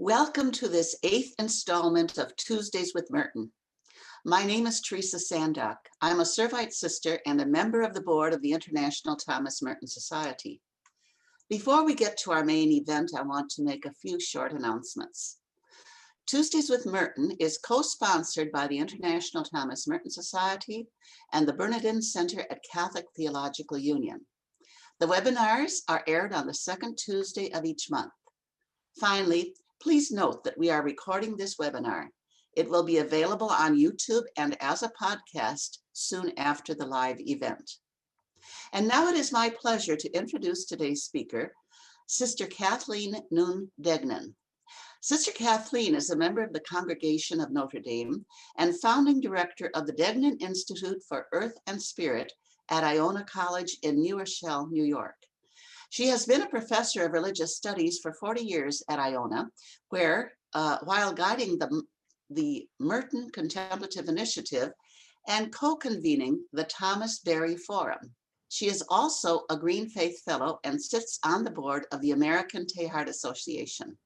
Welcome to this 8th installment of Tuesdays with Merton. My name is Teresa Sandock. I'm a Servite sister and a member of the board of the International Thomas Merton Society. Before we get to our main event, I want to make a few short announcements. Tuesdays with Merton is co-sponsored by the International Thomas Merton Society and the Bernardin Center at Catholic Theological Union. The webinars are aired on the second Tuesday of each month. Finally, please note that we are recording this webinar. It will be available on YouTube and as a podcast soon after the live event. And now it is my pleasure to introduce today's speaker, Sister Kathleen Deignan. Sister Kathleen is a member of the Congregation of Notre Dame and founding director of the Deignan Institute for Earth and Spirit at Iona College in New Rochelle, New York. She has been a professor of religious studies for 40 years at Iona, where, while guiding the Merton Contemplative Initiative and co-convening the Thomas Berry Forum. She is also a Green Faith Fellow and sits on the board of the American Teilhard Association.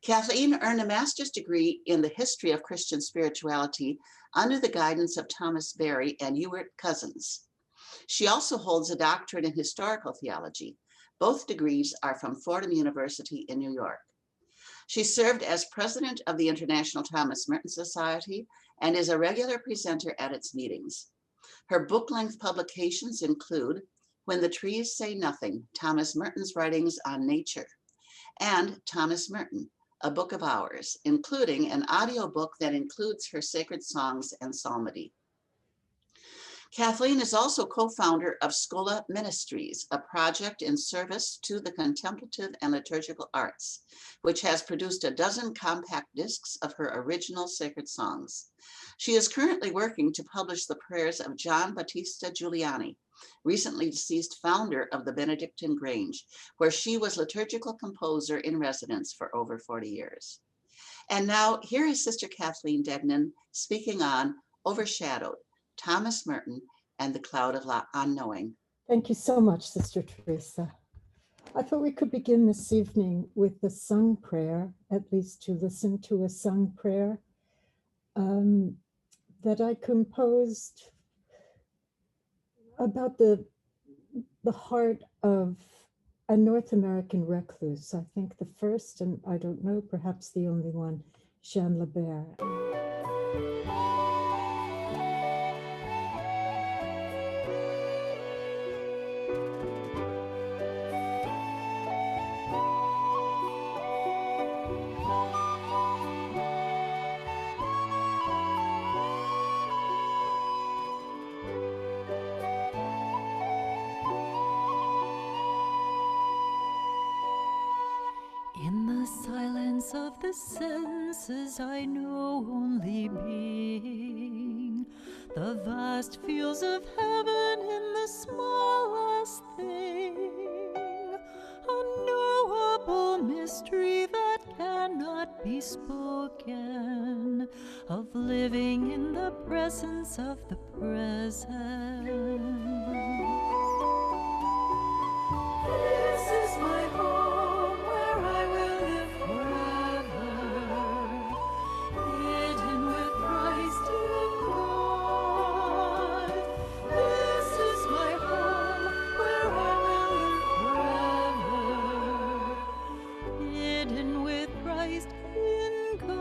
Kathleen earned a master's degree in the history of Christian spirituality under the guidance of Thomas Berry and Ewart Cousins. She also holds a doctorate in historical theology. Both degrees are from Fordham University in New York. She served as president of the International Thomas Merton Society and is a regular presenter at its meetings. Her book-length publications include When the Trees Say Nothing, Thomas Merton's Writings on Nature, and Thomas Merton, A Book of Hours, including an audiobook that includes her sacred songs and psalmody. Kathleen is also co-founder of Schola Ministries, a project in service to the contemplative and liturgical arts, which has produced a dozen compact discs of her original sacred songs. She is currently working to publish the prayers of John Battista Giuliani, recently deceased founder of the Benedictine Grange, where she was liturgical composer in residence for over 40 years. And now here is Sister Kathleen Deignan speaking on Overshadowed, Thomas Merton, and the Cloud of Unknowing. Thank you so much, Sister Teresa. I thought we could begin this evening with the sung prayer, at least to listen to a sung prayer that I composed about the heart of a North American recluse. I think the first, and I don't know, perhaps the only one, Jean Lebert. In the silence of the senses, I know only being, the vast fields of heaven in the smallest thing, unknowable mystery that cannot be spoken, of living in the presence of the present. This is my home, where I will live forever, hidden with Christ in God. This is my home, where I will live forever, hidden with Christ in God.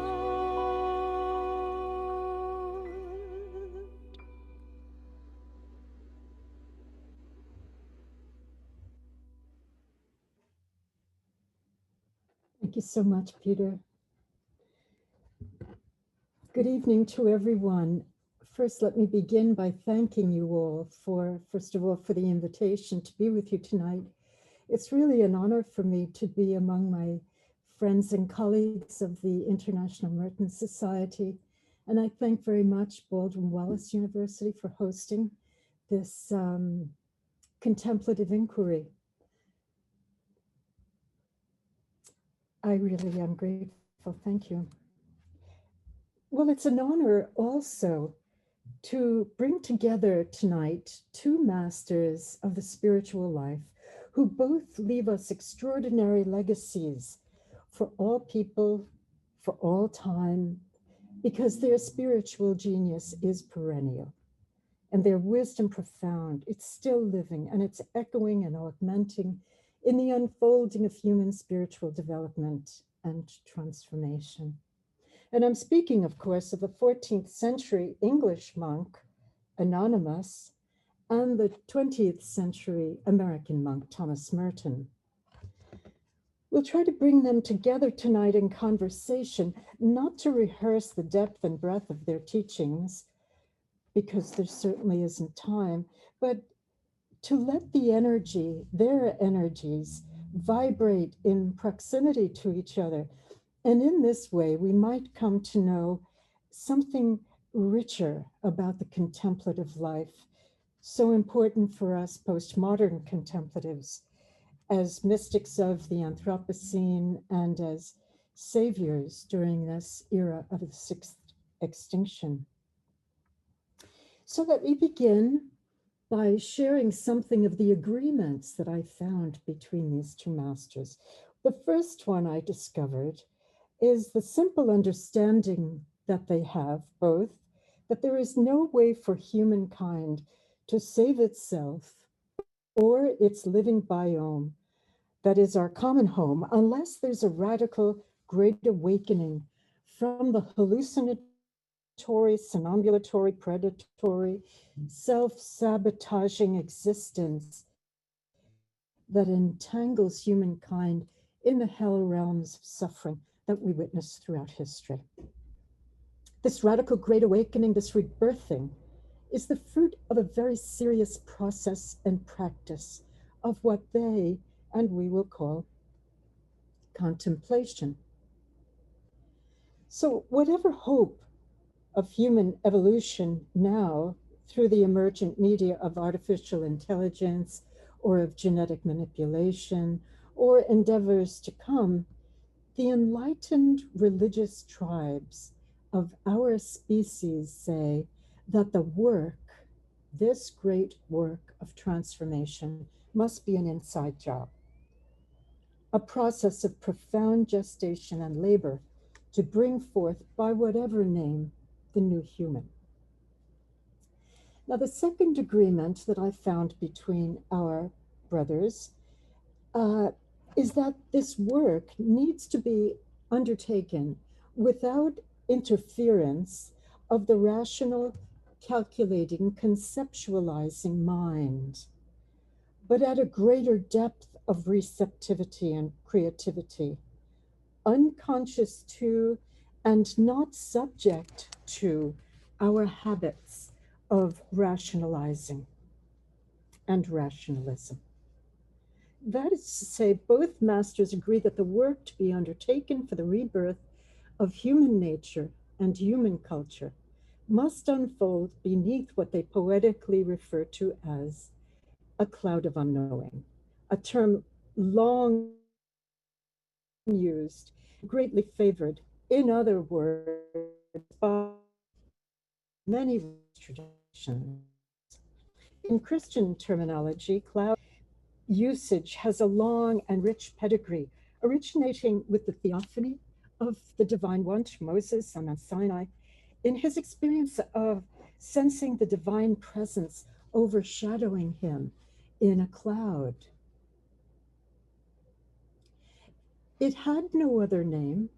Thank you so much, Peter. Good evening to everyone. First, let me begin by thanking you all first of all, for the invitation to be with you tonight. It's really an honor for me to be among my friends and colleagues of the International Merton Society. And I thank very much Baldwin Wallace University for hosting this contemplative inquiry. I really am grateful. Thank you. Well, it's an honor also to bring together tonight two masters of the spiritual life who both leave us extraordinary legacies for all people, for all time, because their spiritual genius is perennial and their wisdom profound. It's still living and it's echoing and augmenting in the unfolding of human spiritual development and transformation. And I'm speaking, of course, of the 14th century English monk, Anonymous, and the 20th century American monk, Thomas Merton. We'll try to bring them together tonight in conversation, not to rehearse the depth and breadth of their teachings, because there certainly isn't time, but to let the energy, their energies, vibrate in proximity to each other. And in this way, we might come to know something richer about the contemplative life, so important for us postmodern contemplatives, as mystics of the Anthropocene and as saviors during this era of the sixth extinction. So let me begin by sharing something of the agreements that I found between these two masters. The first one I discovered is the simple understanding that they have both, that there is no way for humankind to save itself or its living biome, that is our common home, unless there's a radical great awakening from the hallucinatory, somnambulatory, predatory, self-sabotaging existence that entangles humankind in the hell realms of suffering that we witness throughout history. This radical great awakening, this rebirthing, is the fruit of a very serious process and practice of what they and we will call contemplation. So whatever hope of human evolution now through the emergent media of artificial intelligence or of genetic manipulation or endeavors to come, the enlightened religious tribes of our species say that the work, this great work of transformation, must be an inside job, a process of profound gestation and labor to bring forth, by whatever name, the new human. Now, the second agreement that I found between our brothers is that this work needs to be undertaken without interference of the rational, calculating, conceptualizing mind, but at a greater depth of receptivity and creativity, unconscious to and not subject to our habits of rationalizing and rationalism. That is to say, both masters agree that the work to be undertaken for the rebirth of human nature and human culture must unfold beneath what they poetically refer to as a cloud of unknowing, a term long used, greatly favored, in other words, by many traditions. In Christian terminology, cloud usage has a long and rich pedigree, originating with the theophany of the divine one to Moses on Mount Sinai, in his experience of sensing the divine presence overshadowing him in a cloud. It had no other name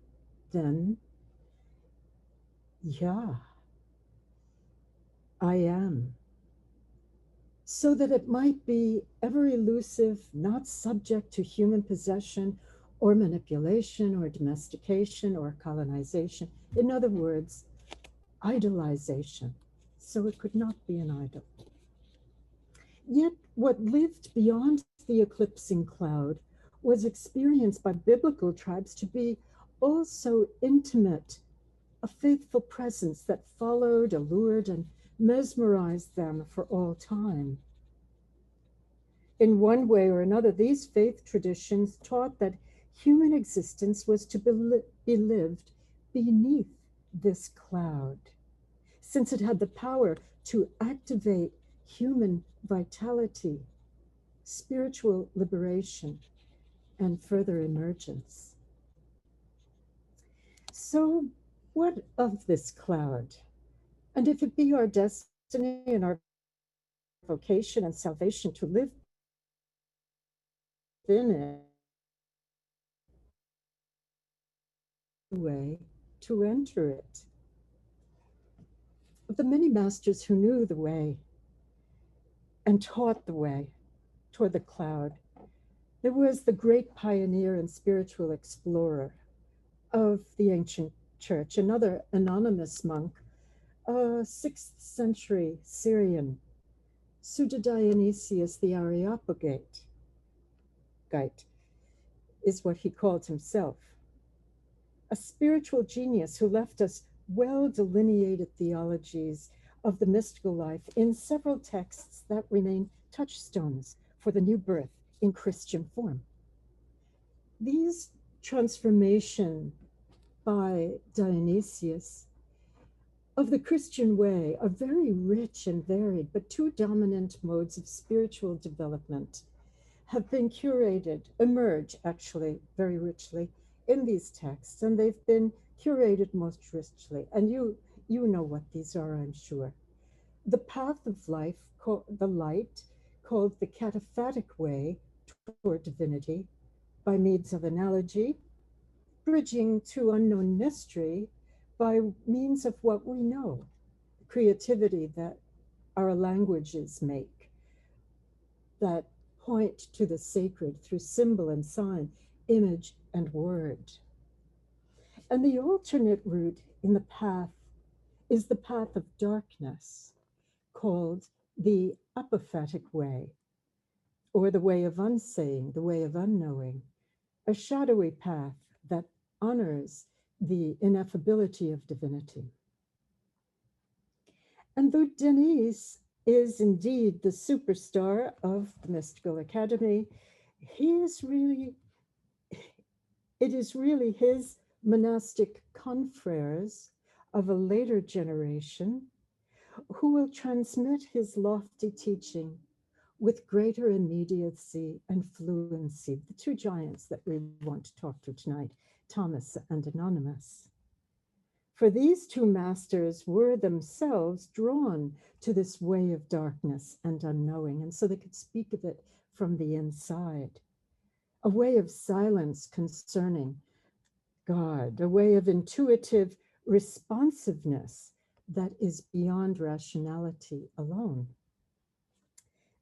than Yah, I am, so that it might be ever elusive, not subject to human possession or manipulation or domestication or colonization. In other words, idolization. So it could not be an idol. Yet what lived beyond the eclipsing cloud was experienced by biblical tribes to be also intimate, a faithful presence that followed, allured, and mesmerized them for all time. In one way or another, these faith traditions taught that human existence was to be lived beneath this cloud, since it had the power to activate human vitality, spiritual liberation, and further emergence. So, what of this cloud? And if it be our destiny and our vocation and salvation to live within it, way to enter it. Of the many masters who knew the way and taught the way toward the cloud, there was the great pioneer and spiritual explorer of the ancient church, another anonymous monk, a 6th century Syrian, Suda Dionysius the Areopagite, is what he called himself. A spiritual genius who left us well delineated theologies of the mystical life in several texts that remain touchstones for the new birth in Christian form. These transformation by Dionysius of the Christian way are very rich and varied, but two dominant modes of spiritual development have been curated, emerge actually very richly in these texts, and they've been curated most richly. And you know what these are, I'm sure. The path of life, the light, called the cataphatic way toward divinity by means of analogy, bridging to unknown mystery by means of what we know, creativity that our languages make, that point to the sacred through symbol and sign, image and word. And the alternate route in the path is the path of darkness, called the apophatic way, or the way of unsaying, the way of unknowing, a shadowy path that honors the ineffability of divinity. And though Denis is indeed the superstar of the Mystical Academy, it is really his monastic confreres of a later generation who will transmit his lofty teaching with greater immediacy and fluency, the two giants that we want to talk to tonight, Thomas and Anonymous. For these two masters were themselves drawn to this way of darkness and unknowing, and so they could speak of it from the inside. A way of silence concerning God, a way of intuitive responsiveness that is beyond rationality alone.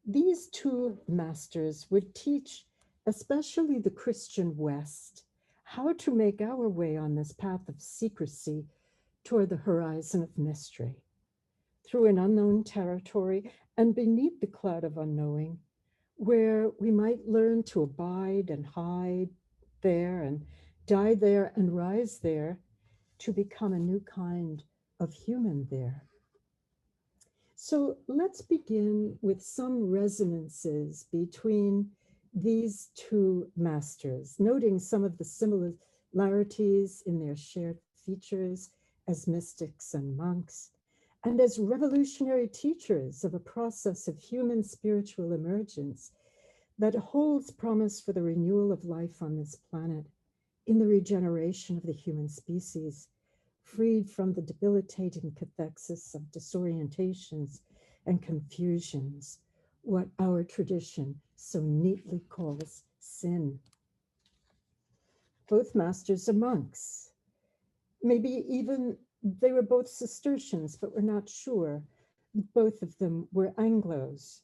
These two masters would teach, especially the Christian West, how to make our way on this path of secrecy toward the horizon of mystery, through an unknown territory and beneath the cloud of unknowing, where we might learn to abide and hide there and die there and rise there to become a new kind of human there. So let's begin with some resonances between these two masters, noting some of the similarities in their shared features as mystics and monks, and as revolutionary teachers of a process of human spiritual emergence that holds promise for the renewal of life on this planet, in the regeneration of the human species, freed from the debilitating cathexis of disorientations and confusions, what our tradition so neatly calls sin. Both masters are monks. Maybe even they were both Cistercians, but we're not sure. Both of them were Anglos.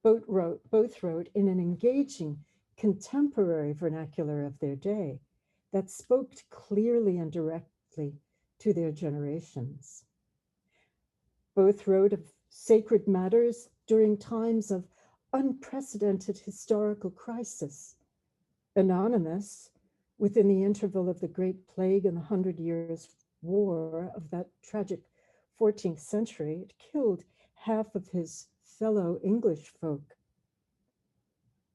Both wrote in an engaging contemporary vernacular of their day that spoke clearly and directly to their generations. Both wrote of sacred matters during times of unprecedented historical crisis. Anonymous, within the interval of the Great Plague and the 100 Years' War of that tragic 14th century, it killed half of his fellow English folk.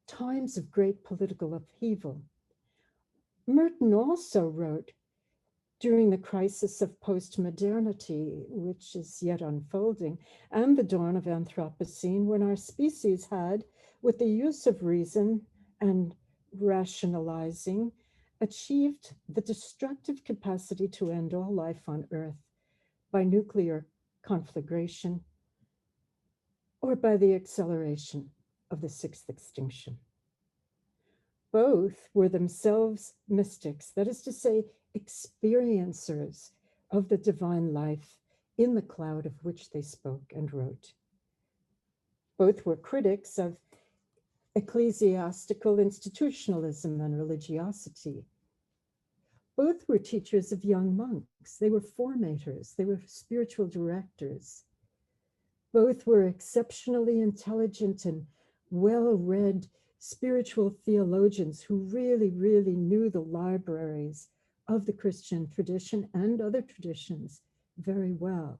Times of great political upheaval. Merton also wrote during the crisis of post-modernity, which is yet unfolding, and the dawn of Anthropocene, when our species had, with the use of reason and rationalizing achieved the destructive capacity to end all life on Earth by nuclear conflagration or by the acceleration of the sixth extinction. Both were themselves mystics, that is to say, experiencers of the divine life in the cloud of which they spoke and wrote. Both were critics of ecclesiastical institutionalism and religiosity. Both were teachers of young monks. They were formators. They were spiritual directors. Both were exceptionally intelligent and well-read spiritual theologians who really, really knew the libraries of the Christian tradition and other traditions very well.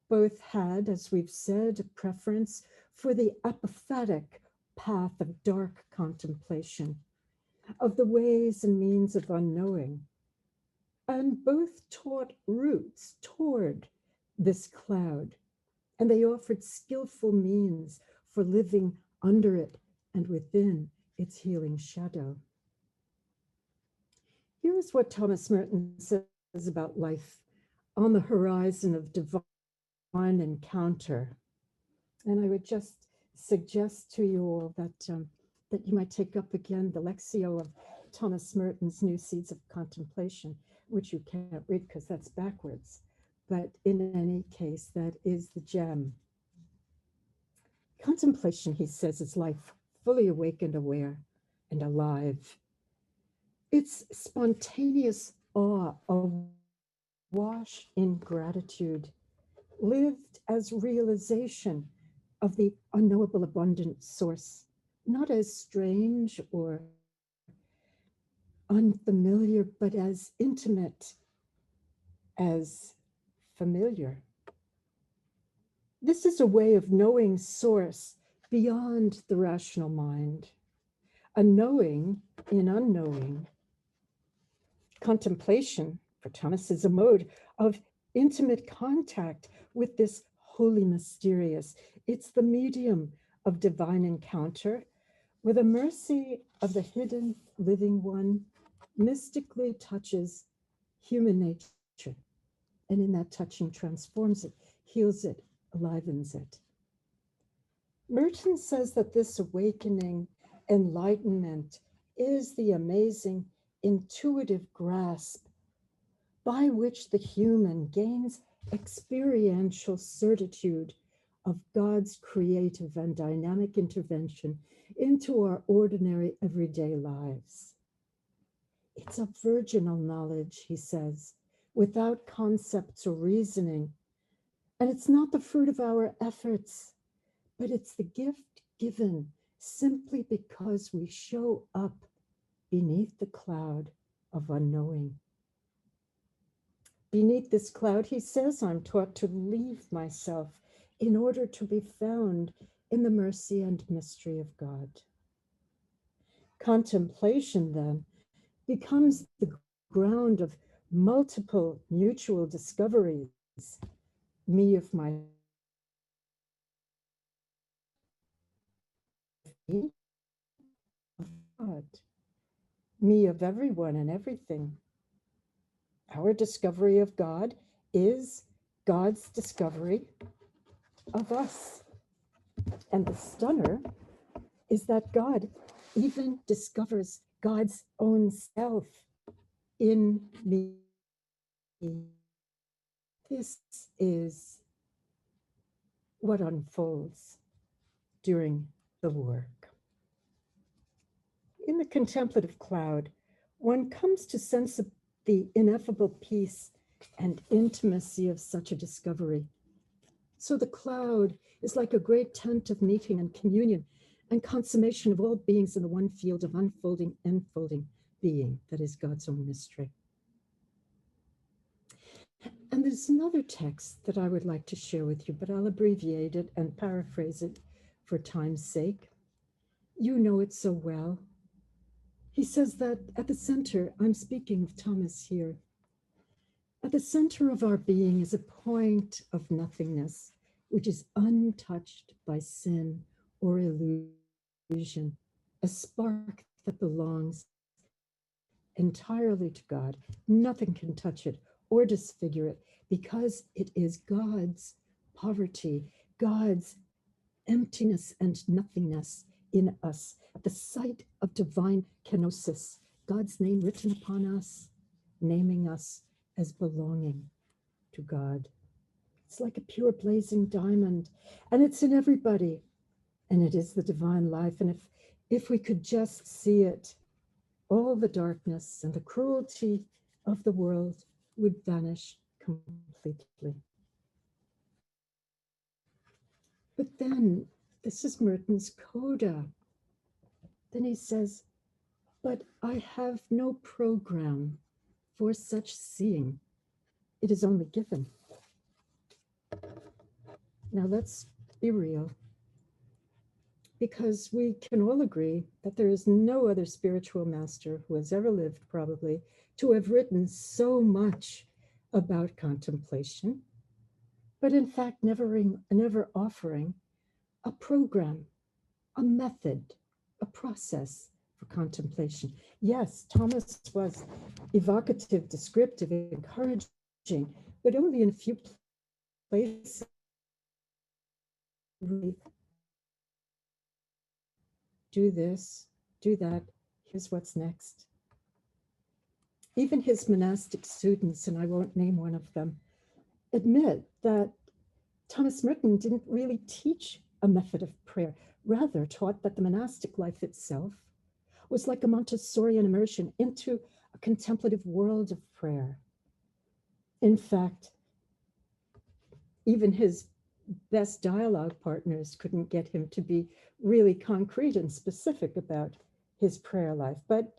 Both had, as we've said, a preference for the apophatic path of dark contemplation, of the ways and means of unknowing. And both taught routes toward this cloud, and they offered skillful means for living under it and within its healing shadow. Here's what Thomas Merton says about life on the horizon of divine encounter. And I would just suggest to you all that you might take up again the Lexio of Thomas Merton's New Seeds of Contemplation, which you can't read because that's backwards. But in any case, that is the gem. Contemplation, he says, is life fully awake and aware and alive. It's spontaneous awe, awash in gratitude, lived as realization of the unknowable abundant source, not as strange or unfamiliar, but as intimate as familiar. This is a way of knowing source beyond the rational mind, a knowing in unknowing. Contemplation, for Thomas, is a mode of intimate contact with this holy mysterious. It's the medium of divine encounter where the mercy of the hidden living one mystically touches human nature, and in that touching transforms it, heals it, enlivens it. Merton says that this awakening, enlightenment, is the amazing intuitive grasp by which the human gains experiential certitude of God's creative and dynamic intervention into our ordinary everyday lives. It's a virginal knowledge, he says, without concepts or reasoning. And it's not the fruit of our efforts, but it's the gift given simply because we show up beneath the cloud of unknowing. Beneath this cloud, he says, I'm taught to leave myself in order to be found in the mercy and mystery of God. Contemplation, then, becomes the ground of multiple mutual discoveries, me of my of God, me of everyone and everything. Our discovery of God is God's discovery of us. And the stunner is that God even discovers God's own self in me. This is what unfolds during the work. In the contemplative cloud, one comes to sense the ineffable peace and intimacy of such a discovery. So the cloud is like a great tent of meeting and communion and consummation of all beings in the one field of unfolding, enfolding being that is God's own mystery. And there's another text that I would like to share with you, but I'll abbreviate it and paraphrase it for time's sake. You know it so well. He says that at the center, I'm speaking of Thomas here, at the center of our being is a point of nothingness, which is untouched by sin or illusion, a spark that belongs entirely to God. Nothing can touch it or disfigure it because it is God's poverty, God's emptiness and nothingness in us, the sight of divine kenosis, God's name written upon us, naming us as belonging to God. It's like a pure blazing diamond, and it's in everybody, and it is the divine life. And if we could just see it, all the darkness and the cruelty of the world would vanish completely. But then, this is Merton's coda. Then he says, but I have no program for such seeing. It is only given. Now let's be real, because we can all agree that there is no other spiritual master who has ever lived, probably, to have written so much about contemplation, but in fact never offering a program, a method, a process for contemplation. Yes, Thomas was evocative, descriptive, encouraging, but only in a few places. Do this, do that, here's what's next. Even his monastic students, and I won't name one of them, admit that Thomas Merton didn't really teach a method of prayer, rather taught that the monastic life itself was like a Montessorian immersion into a contemplative world of prayer. In fact, even his best dialogue partners couldn't get him to be really concrete and specific about his prayer life. But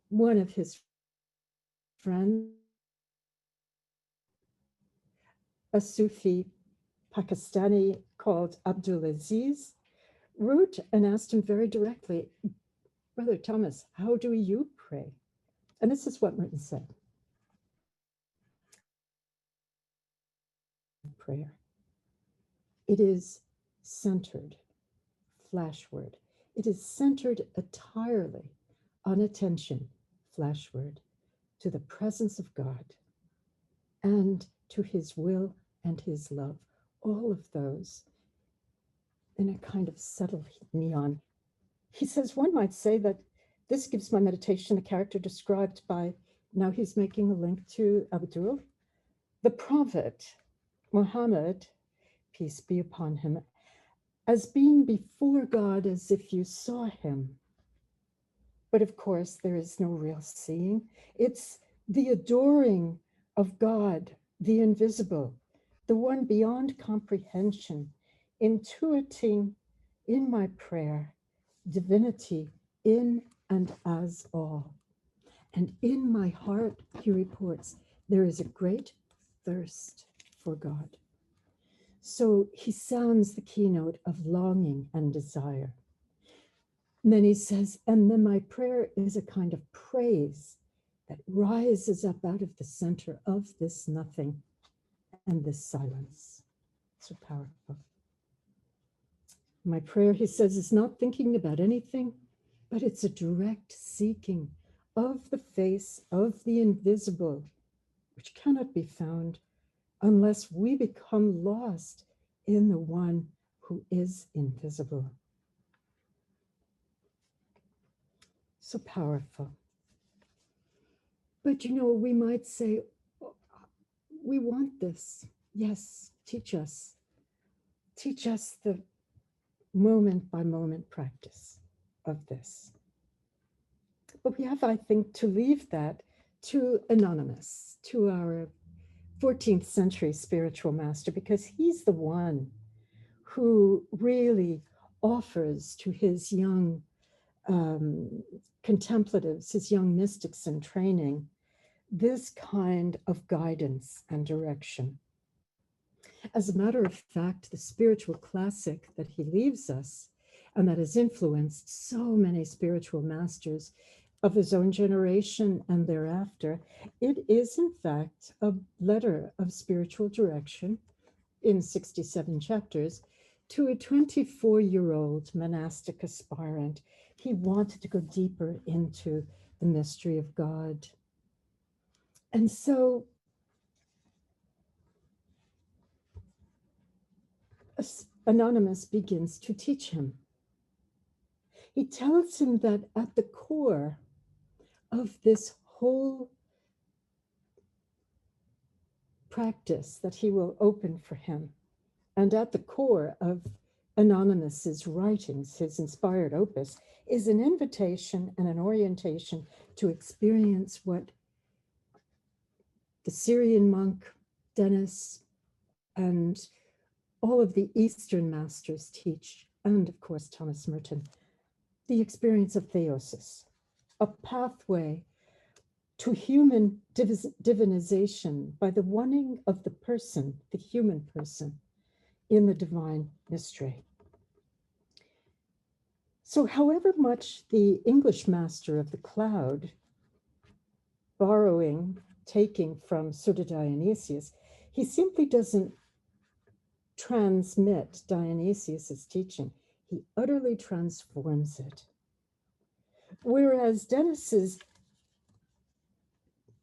one of his friends, a Sufi Pakistani called Abdulaziz, wrote and asked him very directly, Brother Thomas, how do you pray? And this is what Merton said. Prayer. It is centered, flashword. It is centered entirely on attention, flashword, to the presence of God and to his will and his love. All of those in a kind of subtle neon. He says, one might say that this gives my meditation a character described by, now he's making a link to Abdul, the prophet Muhammad, peace be upon him, as being before God as if you saw him. But of course, there is no real seeing. It's the adoring of God, the invisible, the one beyond comprehension, intuiting in my prayer, divinity in and as all. And in my heart, he reports, there is a great thirst for God. So he sounds the keynote of longing and desire. And then he says, and then my prayer is a kind of praise that rises up out of the center of this nothing and this silence. So powerful. My prayer, he says, is not thinking about anything, but it's a direct seeking of the face of the invisible, which cannot be found unless we become lost in the one who is invisible. So powerful. But we might say, oh, we want this. Yes, teach us. Teach us the moment by moment practice of this. But we have, I think, to leave that to Anonymous, to our 14th century spiritual master, because he's the one who really offers to his young contemplatives, his young mystics in training, this kind of guidance and direction. As a matter of fact, the spiritual classic that he leaves us, and that has influenced so many spiritual masters of his own generation and thereafter, it is in fact a letter of spiritual direction in 67 chapters to a 24-year-old monastic aspirant. He wanted to go deeper into the mystery of God. And so Anonymous begins to teach him. He tells him that at the core of this whole practice that he will open for him, and at the core of Anonymous's writings, his inspired opus, is an invitation and an orientation to experience what the Syrian monk Denis and all of the Eastern masters teach, and of course Thomas Merton, the experience of theosis, a pathway to human divinization by the oneing of the person, the human person, in the divine mystery. So however much the English master of the cloud, taking from Sutta Dionysius, he simply doesn't transmit Dionysius's teaching. He utterly transforms it. Whereas Denis's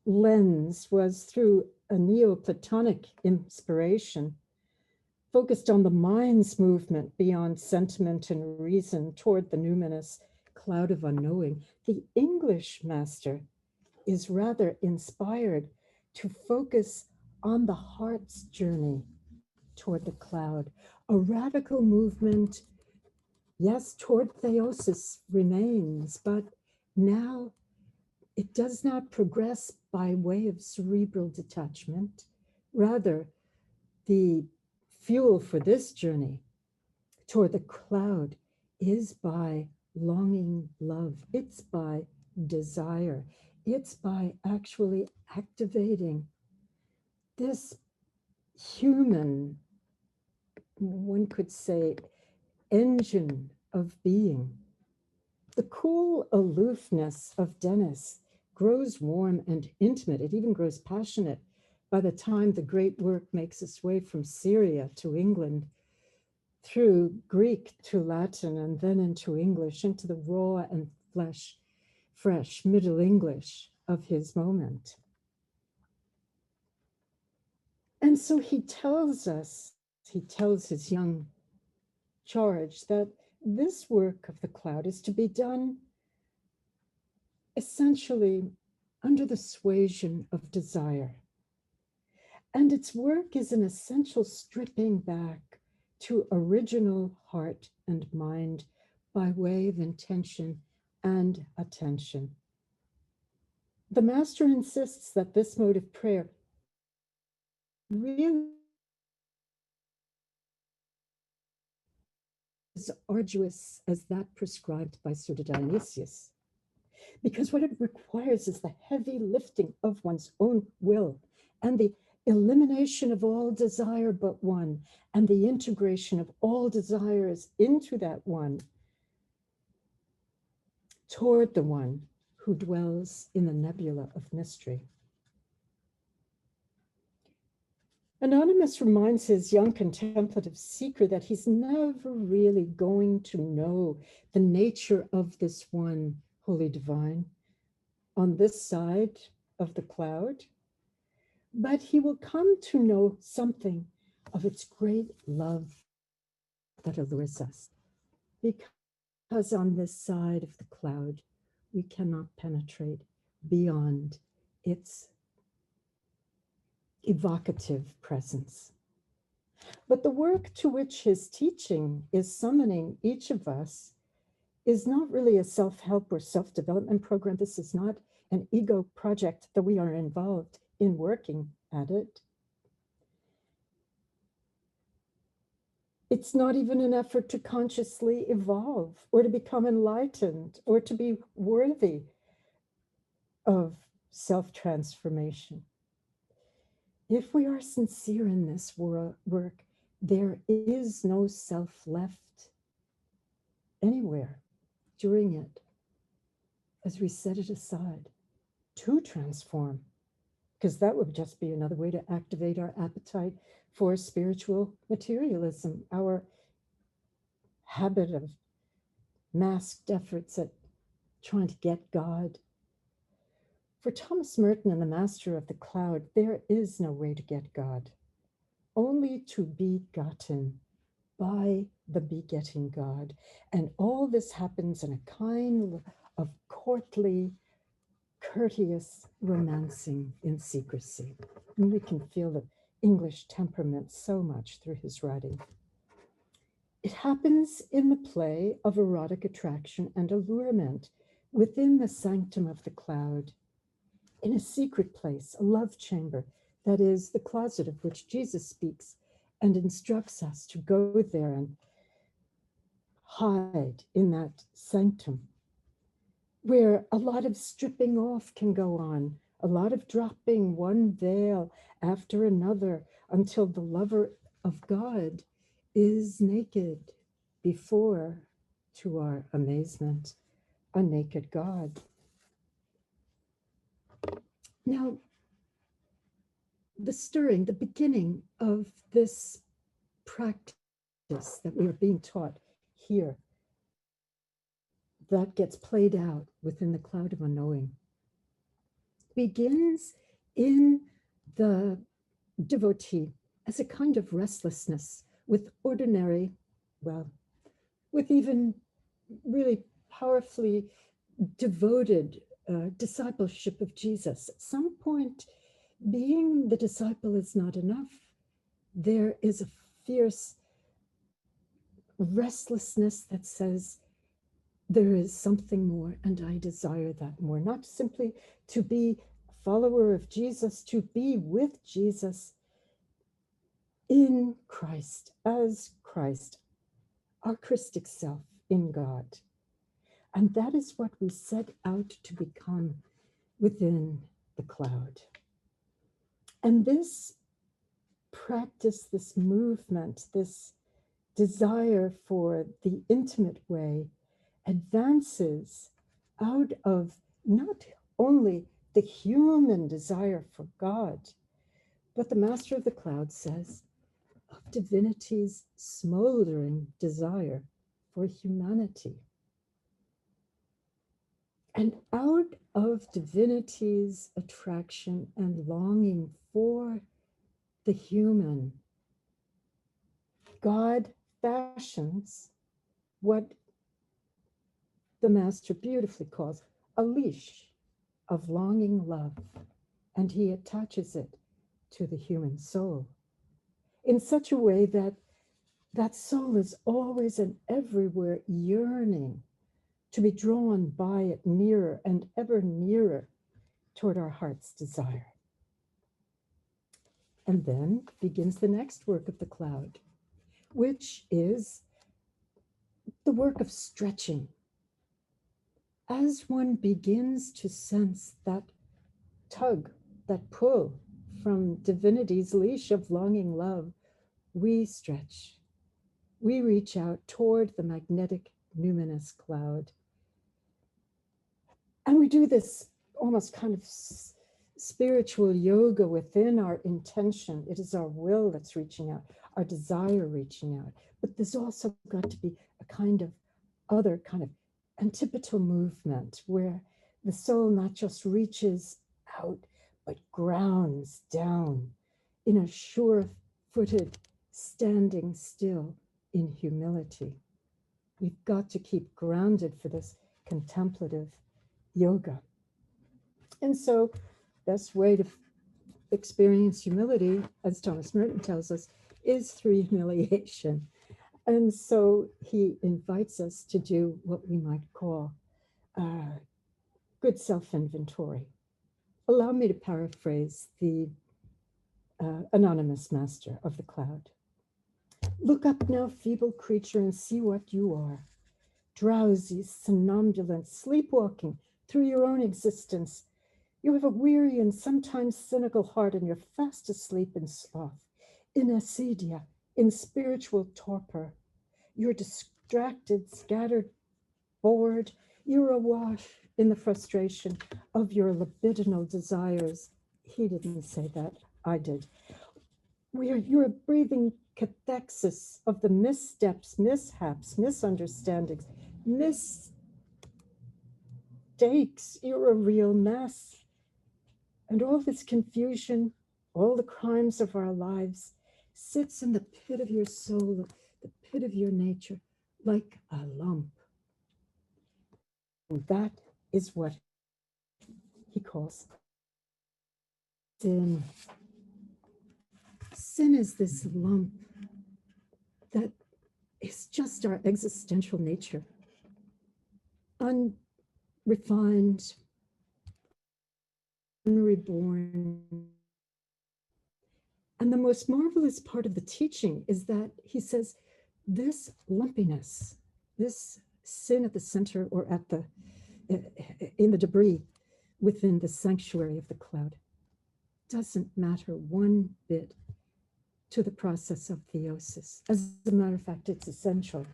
lens was through a Neoplatonic inspiration, focused on the mind's movement beyond sentiment and reason toward the numinous cloud of unknowing, the English master is rather inspired to focus on the heart's journey toward the cloud, a radical movement, yes, toward theosis remains, but now it does not progress by way of cerebral detachment. Rather, the fuel for this journey toward the cloud is by longing love. It's by desire. It's by actually activating this human, one could say, engine of being. The cool aloofness of Denis grows warm and intimate. It even grows passionate by the time the great work makes its way from Syria to England, through Greek to Latin, and then into English, into the raw and fresh Middle English of his moment. And so he tells his young charge that this work of the cloud is to be done essentially under the suasion of desire. And its work is an essential stripping back to original heart and mind by way of intention and attention. The master insists that this mode of prayer really is arduous as that prescribed by Sutta Dionysius, because what it requires is the heavy lifting of one's own will and the elimination of all desire but one, and the integration of all desires into that one, toward the one who dwells in the nebula of mystery. Anonymous reminds his young contemplative seeker that he's never really going to know the nature of this one holy divine on this side of the cloud, but he will come to know something of its great love that allures us, because on this side of the cloud, we cannot penetrate beyond its evocative presence. But the work to which his teaching is summoning each of us is not really a self-help or self-development program. This is not an ego project, though we are involved in working at it. It's not even an effort to consciously evolve or to become enlightened or to be worthy of self-transformation. If we are sincere in this work, there is no self left anywhere during it, as we set it aside to transform, because that would just be another way to activate our appetite for spiritual materialism, our habit of masked efforts at trying to get God For Thomas Merton and the Master of the Cloud, there is no way to get God, only to be gotten by the begetting God. And all this happens in a kind of courtly, courteous romancing in secrecy. And we can feel the English temperament so much through his writing. It happens in the play of erotic attraction and allurement within the sanctum of the cloud, in a secret place, a love chamber, that is the closet of which Jesus speaks and instructs us to go there and hide in that sanctum, where a lot of stripping off can go on, a lot of dropping one veil after another until the lover of God is naked before, to our amazement, a naked God. Now, the stirring, the beginning of this practice that we are being taught here, that gets played out within the cloud of unknowing, begins in the devotee as a kind of restlessness with ordinary, well, with even really powerfully devoted discipleship of Jesus. At some point, being the disciple is not enough. There is a fierce restlessness that says, there is something more, and I desire that more. Not simply to be a follower of Jesus, to be with Jesus in Christ, as Christ, our Christic self in God. And that is what we set out to become within the cloud. And this practice, this movement, this desire for the intimate way advances out of not only the human desire for God, but the Master of the Cloud says, of divinity's smoldering desire for humanity. And out of divinity's attraction and longing for the human, God fashions what the Master beautifully calls a leash of longing love, and he attaches it to the human soul in such a way that that soul is always and everywhere yearning to be drawn by it nearer and ever nearer toward our heart's desire. And then begins the next work of the cloud, which is the work of stretching. As one begins to sense that tug, that pull from divinity's leash of longing love, we stretch. We reach out toward the magnetic numinous cloud. And we do this almost kind of spiritual yoga within our intention. It is our will that's reaching out, our desire reaching out. But there's also got to be a kind of other kind of anticipatal movement where the soul not just reaches out, but grounds down in a sure-footed standing still in humility. We've got to keep grounded for this contemplative yoga. And so best way to experience humility, as Thomas Merton tells us, is through humiliation. And so he invites us to do what we might call good self-inventory. Allow me to paraphrase the anonymous Master of the Cloud. Look up now, feeble creature, and see what you are. Drowsy, somnambulant, sleepwalking through your own existence. You have a weary and sometimes cynical heart, and you're fast asleep in sloth, in acedia, in spiritual torpor. You're distracted, scattered, bored. You're awash in the frustration of your libidinal desires. He didn't say that, I did. You're a breathing cathexis of the missteps, mishaps, misunderstandings, mistakes. You're a real mess. And all this confusion, all the crimes of our lives sits in the pit of your soul, the pit of your nature, like a lump. And that is what he calls sin. Sin is this lump that is just our existential nature, unrefined, unreborn. And the most marvelous part of the teaching is that he says this lumpiness, this sin at the center or at the in the debris within the sanctuary of the cloud doesn't matter one bit to the process of theosis. As a matter of fact, it's essential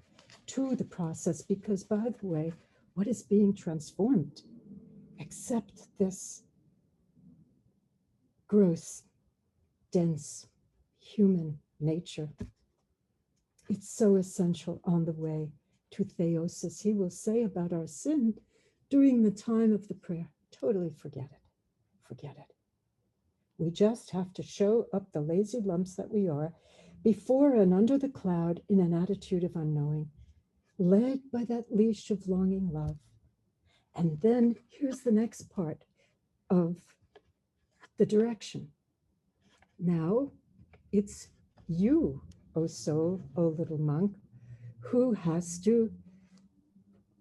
to the process because, by the way, what is being transformed except this gross, dense human nature? It's so essential on the way to theosis. He will say about our sin during the time of the prayer, totally forget it, forget it. We just have to show up the lazy lumps that we are before and under the cloud in an attitude of unknowing, led by that leash of longing love. And then here's the next part of the direction. Now it's you, O soul, O little monk, who has to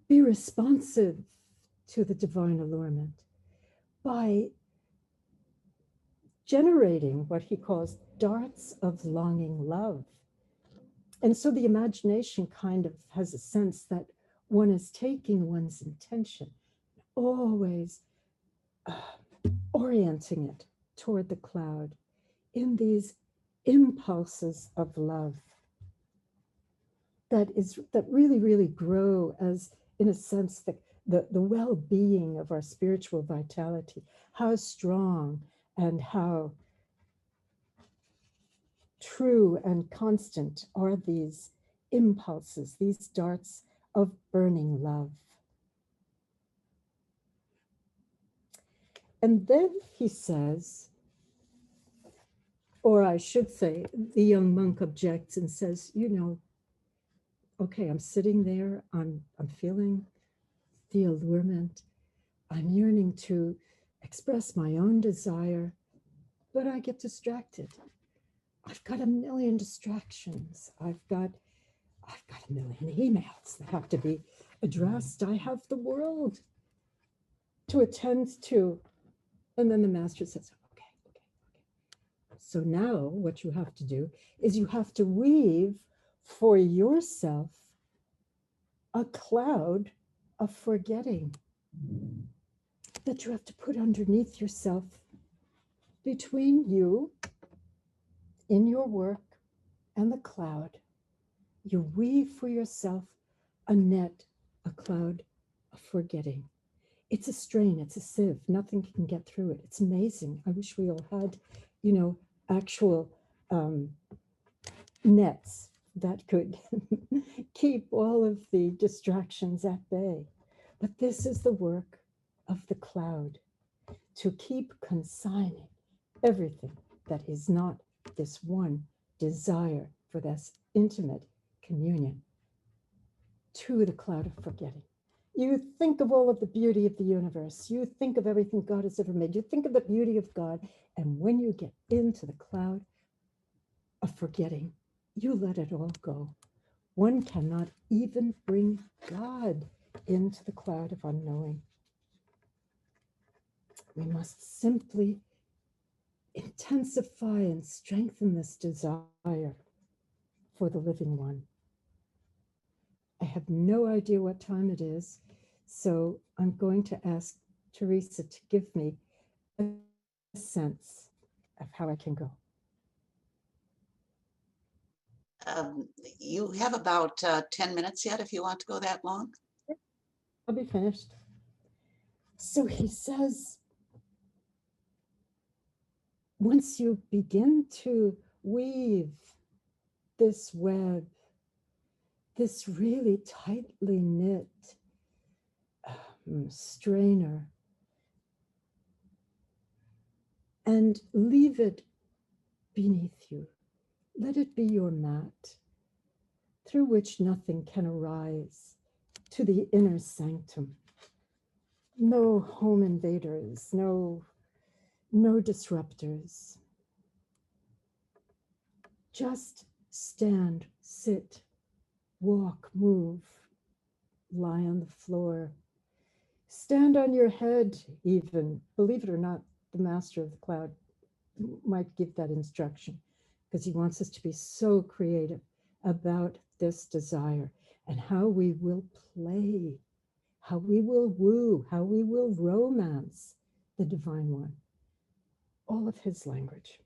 be responsive to the divine allurement by generating what he calls darts of longing love. And so the imagination kind of has a sense that one is taking one's intention, always orienting it toward the cloud in these impulses of love that really, really grow as, in a sense, the well-being of our spiritual vitality, how strong and how true and constant are these impulses, these darts of burning love. And then he says, or I should say, the young monk objects and says, you know, okay, I'm sitting there, I'm feeling the allurement, I'm yearning to express my own desire, but I get distracted. I've got a million distractions. I've got a million emails that have to be addressed. I have the world to attend to. And then the master says, okay. So now what you have to do is you have to weave for yourself a cloud of forgetting that you have to put underneath yourself, between you in your work and the cloud. You weave for yourself a net, a cloud of forgetting. It's a strain, it's a sieve, nothing can get through it. It's amazing. I wish we all had, you know, actual nets that could keep all of the distractions at bay. But this is the work of the cloud, to keep consigning everything that is not this one desire for this intimate communion to the cloud of forgetting. You think of all of the beauty of the universe. You think of everything God has ever made. You think of the beauty of God. And when you get into the cloud of forgetting, you let it all go. One cannot even bring God into the cloud of unknowing. We must simply intensify and strengthen this desire for the living one. I have no idea what time it is, so I'm going to ask Teresa to give me a sense of how I can go. You have about 10 minutes yet if you want to go that long. I'll be finished. So he says, once you begin to weave this web, this really tightly knit strainer and leave it beneath you. Let it be your mat through which nothing can arise to the inner sanctum. No home invaders, no disruptors. Just stand, sit, walk, move, lie on the floor, stand on your head even. Believe it or not, the master of the cloud might give that instruction because he wants us to be so creative about this desire and how we will play, how we will woo, how we will romance the divine one. All of his language.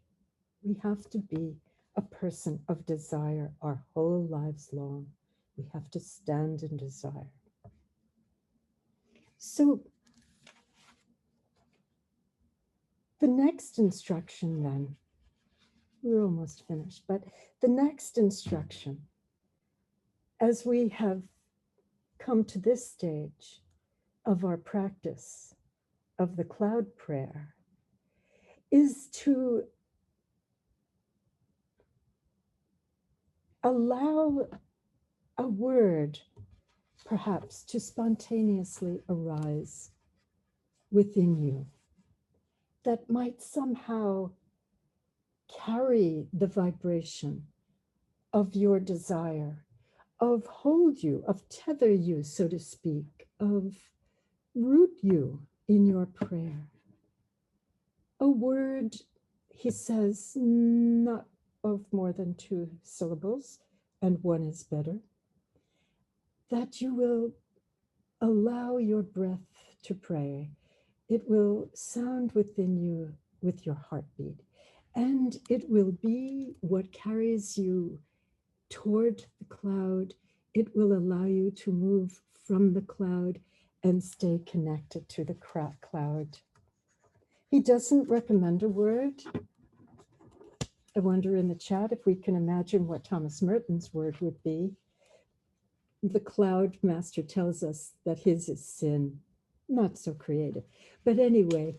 We have to be a person of desire our whole lives long. We have to stand in desire. So the next instruction then, we're almost finished, but the next instruction, as we have come to this stage of our practice of the cloud prayer, is to allow a word perhaps to spontaneously arise within you that might somehow carry the vibration of your desire, of hold you, of tether you, so to speak, of root you in your prayer. A word, he says, not of more than 2 syllables, and one is better, that you will allow your breath to pray. It will sound within you with your heartbeat, and it will be what carries you toward the cloud. It will allow you to move from the cloud and stay connected to the cloud. He doesn't recommend a word. I wonder in the chat if we can imagine what Thomas Merton's word would be. The cloud master tells us that his is sin. Not so creative. But anyway,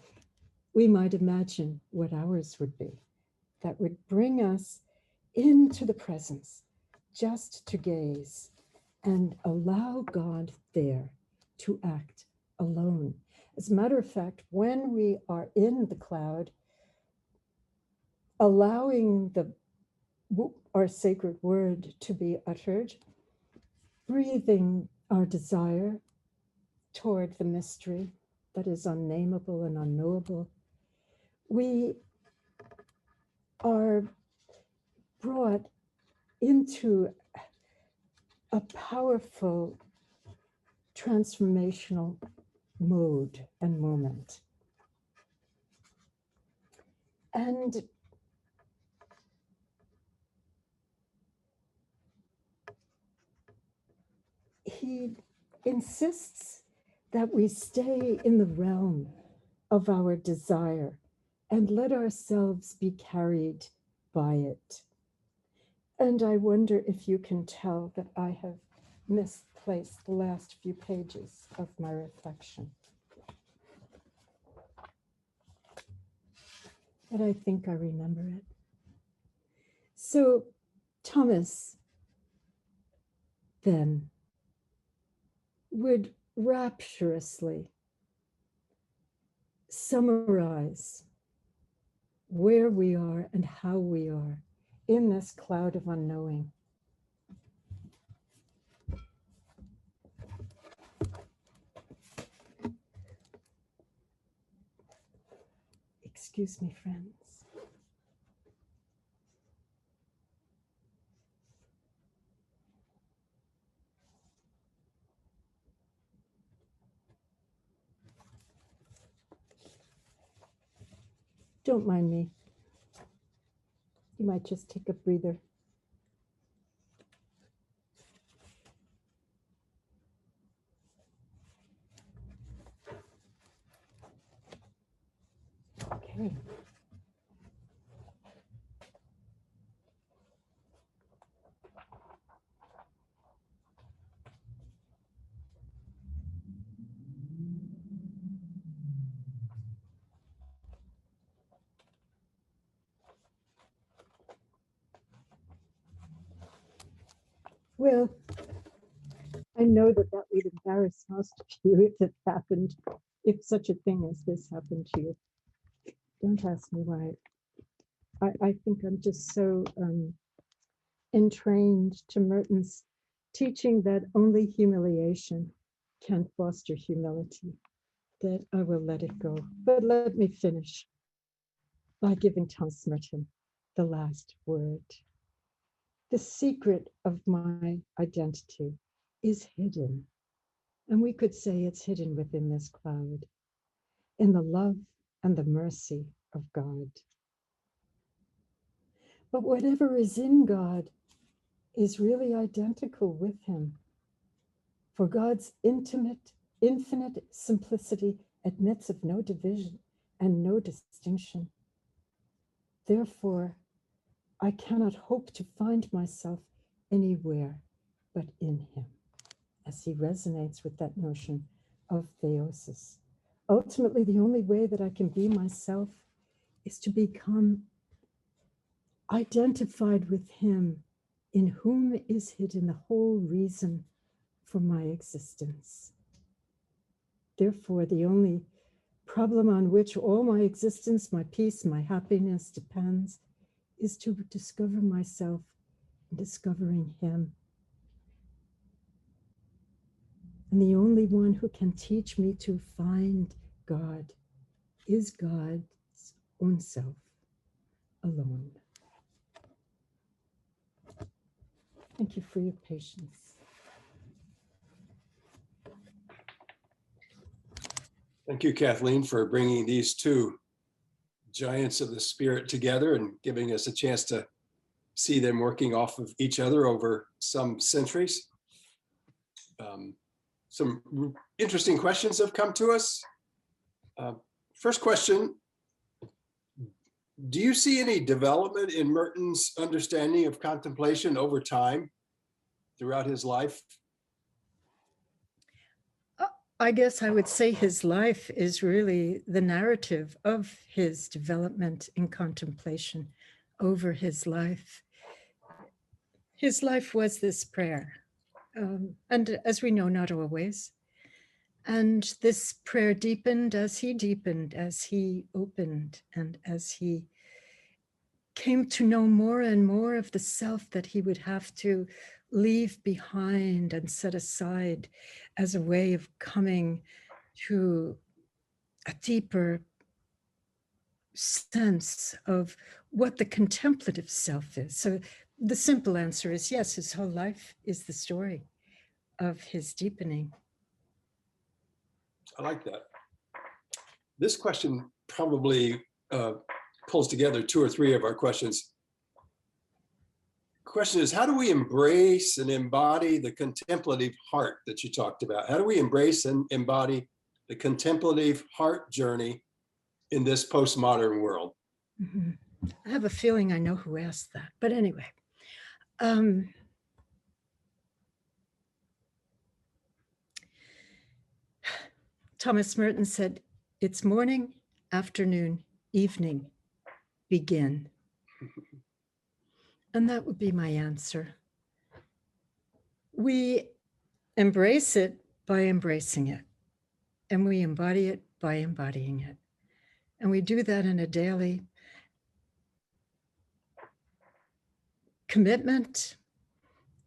we might imagine what ours would be. That would bring us into the presence, just to gaze and allow God there to act alone. As a matter of fact, when we are in the cloud, allowing our sacred word to be uttered, breathing our desire toward the mystery that is unnameable and unknowable, we are brought into a powerful transformational mode and moment. And he insists that we stay in the realm of our desire and let ourselves be carried by it. And I wonder if you can tell that I have misplaced the last few pages of my reflection. But I think I remember it. So Thomas then would rapturously summarize where we are and how we are in this cloud of unknowing. Excuse me, friends. Don't mind me. You might just take a breather. Okay. Well, I know that that would embarrass most of you if it happened, if such a thing as this happened to you. Don't ask me why. I think I'm just so entrained to Merton's teaching that only humiliation can foster humility, that I will let it go. But let me finish by giving Thomas Merton the last word. The secret of my identity is hidden, and we could say it's hidden within this cloud, in the love and the mercy of God. But whatever is in God is really identical with him. For God's infinite simplicity admits of no division and no distinction. Therefore, I cannot hope to find myself anywhere but in him, as he resonates with that notion of theosis. Ultimately, the only way that I can be myself is to become identified with him, in whom is hidden the whole reason for my existence. Therefore, the only problem on which all my existence, my peace, my happiness depends is to discover myself and discovering him. And the only one who can teach me to find God is God's own self alone. Thank you for your patience. Thank you, Kathleen, for bringing these two giants of the spirit together and giving us a chance to see them working off of each other over some centuries. Some interesting questions have come to us. First question, do you see any development in Merton's understanding of contemplation over time throughout his life? I guess I would say his life is really the narrative of his development in contemplation over his life. His life was this prayer. And as we know, not always. And this prayer deepened, as he opened, and as he came to know more and more of the self that he would have to leave behind and set aside as a way of coming to a deeper sense of what the contemplative self is. So the simple answer is yes, his whole life is the story of his deepening. I like that. This question probably pulls together two or three of our questions. Question is, how do we embrace and embody the contemplative heart that you talked about? How do we embrace and embody the contemplative heart journey in this postmodern world? Mm-hmm. I have a feeling I know who asked that, but anyway. Thomas Merton said, it's morning, afternoon, evening, begin. And that would be my answer. We embrace it by embracing it, and we embody it by embodying it. And we do that in a daily commitment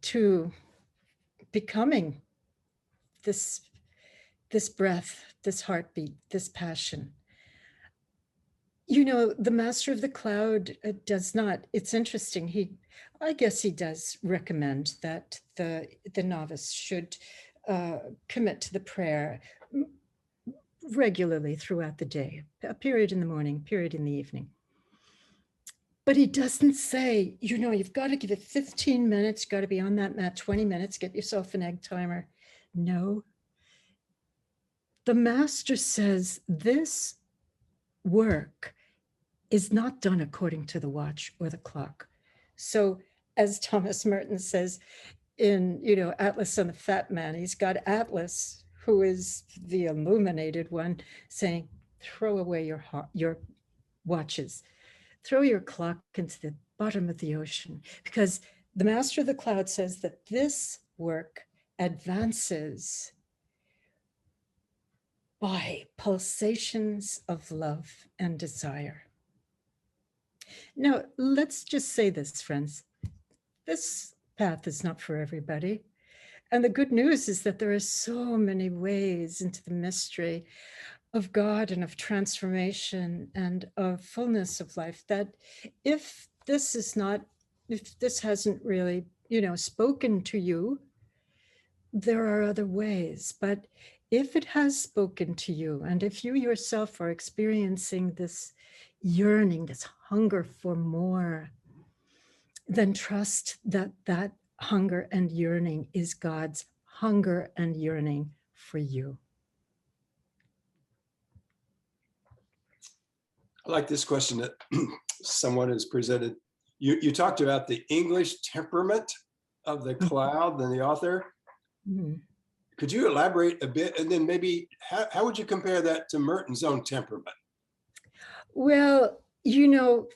to becoming this breath, this heartbeat, this passion. You know, the master of the cloud does not, it's interesting, I guess he does recommend that the novice should commit to the prayer regularly throughout the day, a period in the morning, period in the evening. But he doesn't say, you know, you've got to give it 15 minutes, got to be on that mat 20 minutes, get yourself an egg timer. No. The master says this work is not done according to the watch or the clock. So as Thomas Merton says in, you know, Atlas and the Fat Man, he's got Atlas, who is the illuminated one, saying, throw away your watches, throw your clock into the bottom of the ocean, because the Master of the Cloud says that this work advances by pulsations of love and desire. Now, let's just say this, friends. This path is not for everybody. And the good news is that there are so many ways into the mystery of God and of transformation and of fullness of life, that if this hasn't really, spoken to you, there are other ways. But if it has spoken to you, and if you yourself are experiencing this yearning, this hunger for more, then trust that that hunger and yearning is God's hunger and yearning for you. I like this question that someone has presented. You talked about the English temperament of the cloud and the author. Mm. Could you elaborate a bit? And then maybe how would you compare that to Merton's own temperament? Well, the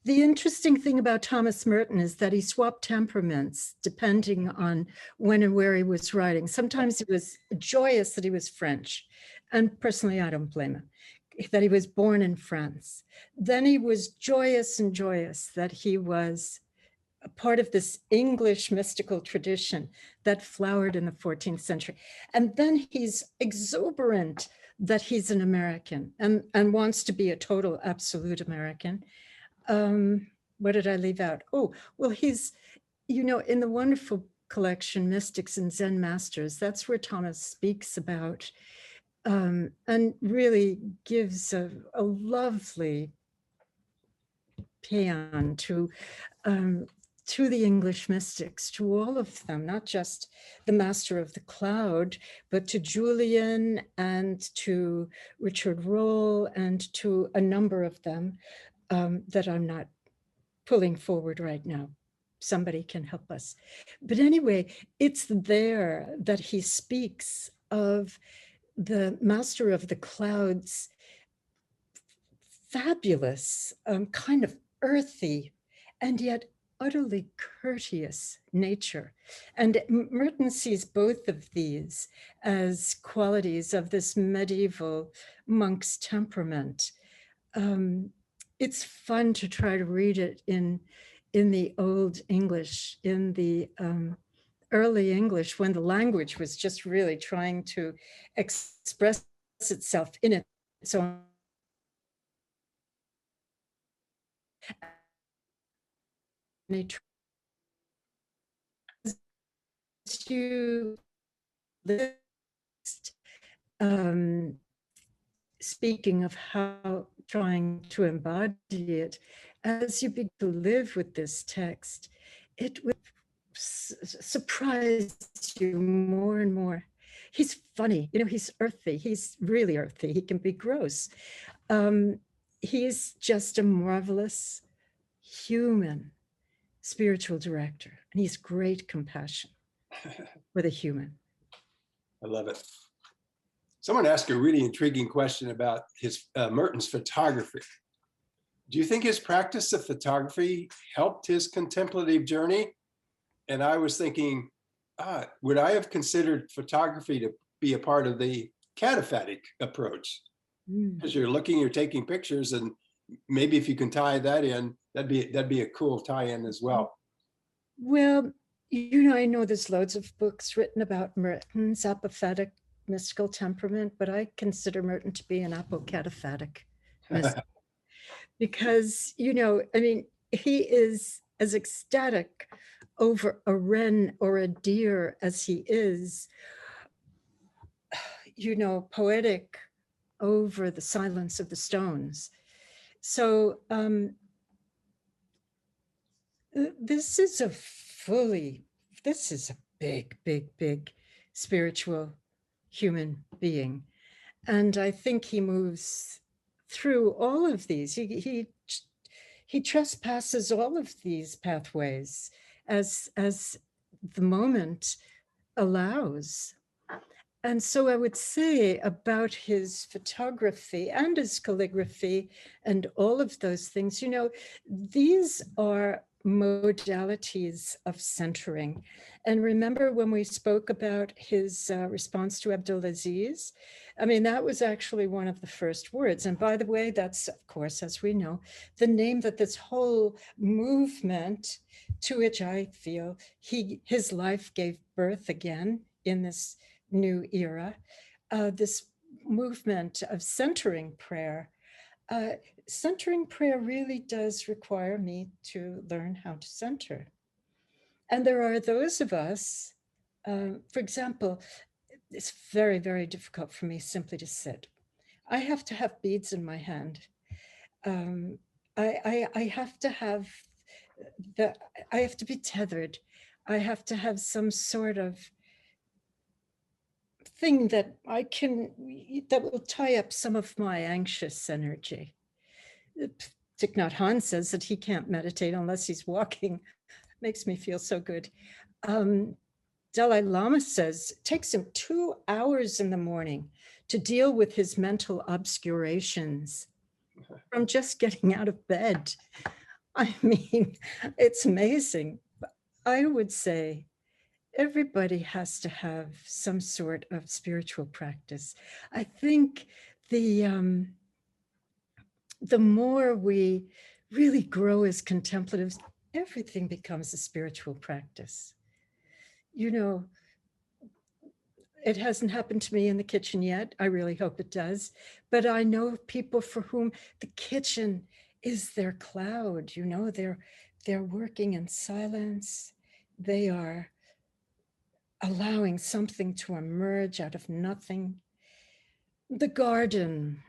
interesting thing about Thomas Merton is that he swapped temperaments depending on when and where he was writing. Sometimes he was joyous that he was French, and personally, I don't blame him, that he was born in France. Then he was joyous that he was a part of this English mystical tradition that flowered in the 14th century. And then he's exuberant that he's an American and wants to be a total absolute American. What did I leave out? Oh, well, he's, in the wonderful collection, Mystics and Zen Masters, that's where Thomas speaks about and really gives a lovely paean to the English mystics, to all of them, not just the Master of the Cloud, but to Julian and to Richard Rolle and to a number of them that I'm not pulling forward right now. Somebody can help us. But anyway, it's there that he speaks of the Master of the Cloud's fabulous, kind of earthy, and yet utterly courteous nature. And Merton sees both of these as qualities of this medieval monk's temperament. It's fun to try to read it in the Old English, in the early English, when the language was just really trying to express itself in its own. To list, speaking of how trying to embody it, as you begin to live with this text, it will surprise you more and more. He's funny, he's earthy, he's really earthy, he can be gross. He's just a marvelous human spiritual director, and he's great compassion for the human. I love it. Someone asked a really intriguing question about his Merton's photography. Do you think his practice of photography helped his contemplative journey? And I was thinking, would I have considered photography to be a part of the cataphatic approach? Because you're taking pictures, and maybe if you can tie that in, that'd be a cool tie-in as well. Well, I know there's loads of books written about Merton's apophatic mystical temperament, but I consider Merton to be an apocataphatic mystic. Because, he is as ecstatic over a wren or a deer as he is, poetic over the silence of the stones. So this is a big, big, big spiritual human being. And I think he moves through all of these. He trespasses all of these pathways as the moment allows. And so I would say about his photography and his calligraphy and all of those things, these are modalities of centering. And remember when we spoke about his response to Abdulaziz? I mean, that was actually one of the first words. And by the way, that's, of course, as we know, the name that this whole movement, to which I feel his life gave birth again in this new era, this movement of centering prayer. Centering prayer really does require me to learn how to center. And there are those of us, for example, it's very, very difficult for me simply to sit. I have to have beads in my hand. I have to have I have to be tethered. I have to have some sort of thing that that will tie up some of my anxious energy. Thich Nhat Hanh says that he can't meditate unless he's walking. Makes me feel so good. Dalai Lama says it takes him 2 hours in the morning to deal with his mental obscurations from just getting out of bed. I mean, it's amazing. I would say everybody has to have some sort of spiritual practice. I think the more we really grow as contemplatives, everything becomes a spiritual practice. You know, it hasn't happened to me in the kitchen yet. I really hope it does. But I know people for whom the kitchen is their cloud. You know, they're working in silence. They are allowing something to emerge out of nothing. The garden,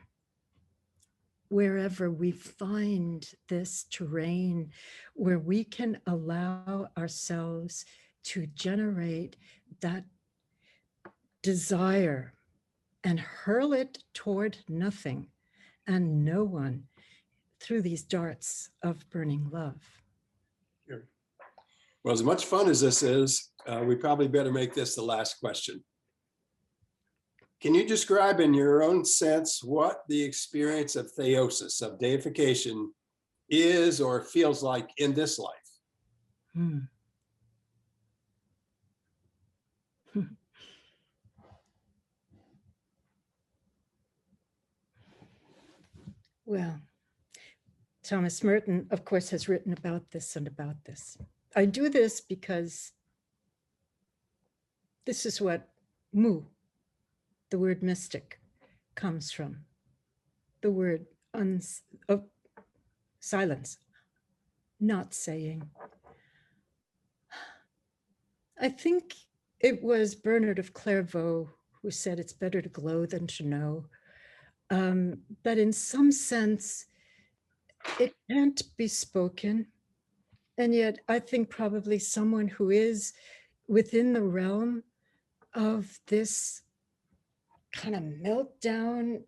wherever we find this terrain where we can allow ourselves to generate that desire and hurl it toward nothing and no one through these darts of burning love. Sure. Well, as much fun as this is, we probably better make this the last question. Can you describe in your own sense what the experience of theosis, of deification, is or feels like in this life? Well, Thomas Merton, of course, has written about this and about this. I do this because this is what mu, the word mystic, comes from. The word of silence, not saying. I think it was Bernard of Clairvaux who said it's better to glow than to know. That in some sense, it can't be spoken. And yet I think probably someone who is within the realm of this kind of meltdown,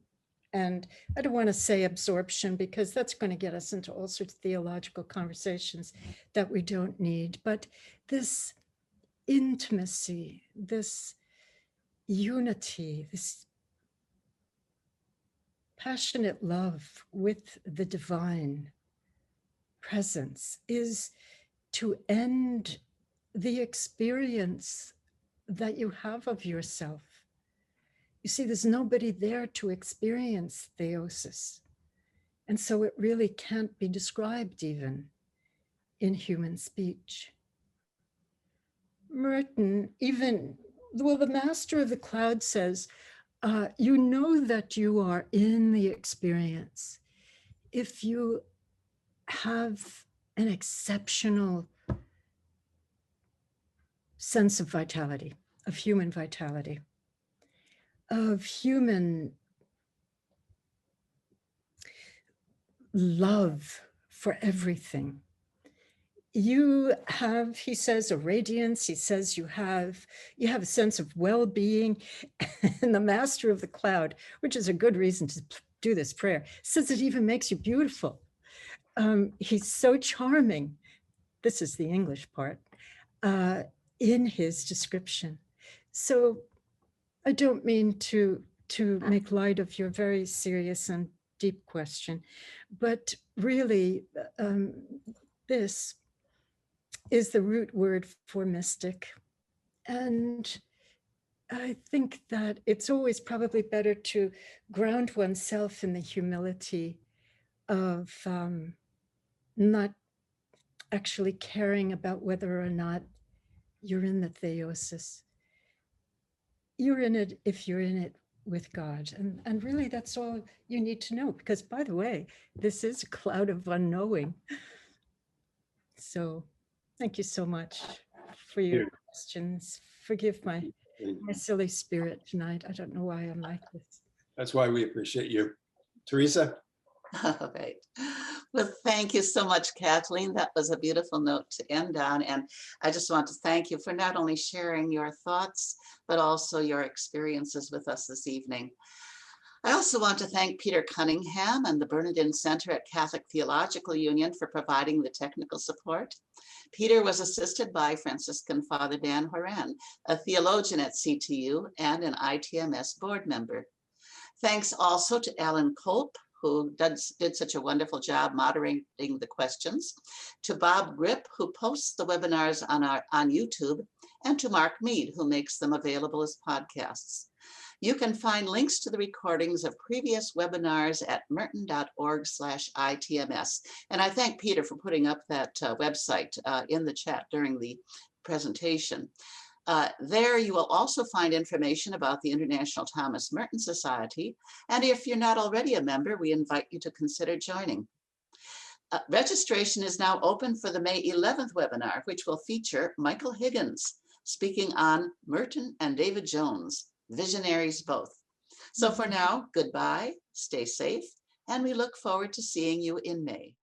and I don't want to say absorption because that's going to get us into all sorts of theological conversations that we don't need, but this intimacy, this unity, this passionate love with the divine presence is to end the experience that you have of yourself. You see, there's nobody there to experience theosis. And so it really can't be described even in human speech. Merton, the master of the cloud says, you know that you are in the experience if you have an exceptional sense of vitality, of human vitality, of human love for everything. You have, he says, a radiance. He says you have a sense of well-being. And the master of the cloud, which is a good reason to do this prayer, says it even makes you beautiful. He's so charming. This is the English part in his description. So I don't mean to make light of your very serious and deep question, but really this is the root word for mystic. And I think that it's always probably better to ground oneself in the humility of not actually caring about whether or not you're in the theosis. You're in it if you're in it with God. And really, that's all you need to know. Because, by the way, this is a cloud of unknowing. So thank you so much for your questions. Forgive my silly spirit tonight. I don't know why I'm like this. That's why we appreciate you. Teresa? All right. Well, thank you so much, Kathleen. That was a beautiful note to end on. And I just want to thank you for not only sharing your thoughts, but also your experiences with us this evening. I also want to thank Peter Cunningham and the Bernardin Center at Catholic Theological Union for providing the technical support. Peter was assisted by Franciscan Father Dan Horan, a theologian at CTU and an ITMS board member. Thanks also to Alan Kolp, who did such a wonderful job moderating the questions, to Bob Grip, who posts the webinars on YouTube, and to Mark Mead, who makes them available as podcasts. You can find links to the recordings of previous webinars at merton.org/ITMS. And I thank Peter for putting up that website in the chat during the presentation. There you will also find information about the International Thomas Merton Society. And if you're not already a member, we invite you to consider joining. Registration is now open for the May 11th webinar, which will feature Michael Higgins speaking on Merton and David Jones, visionaries both. So for now, goodbye, stay safe, and we look forward to seeing you in May.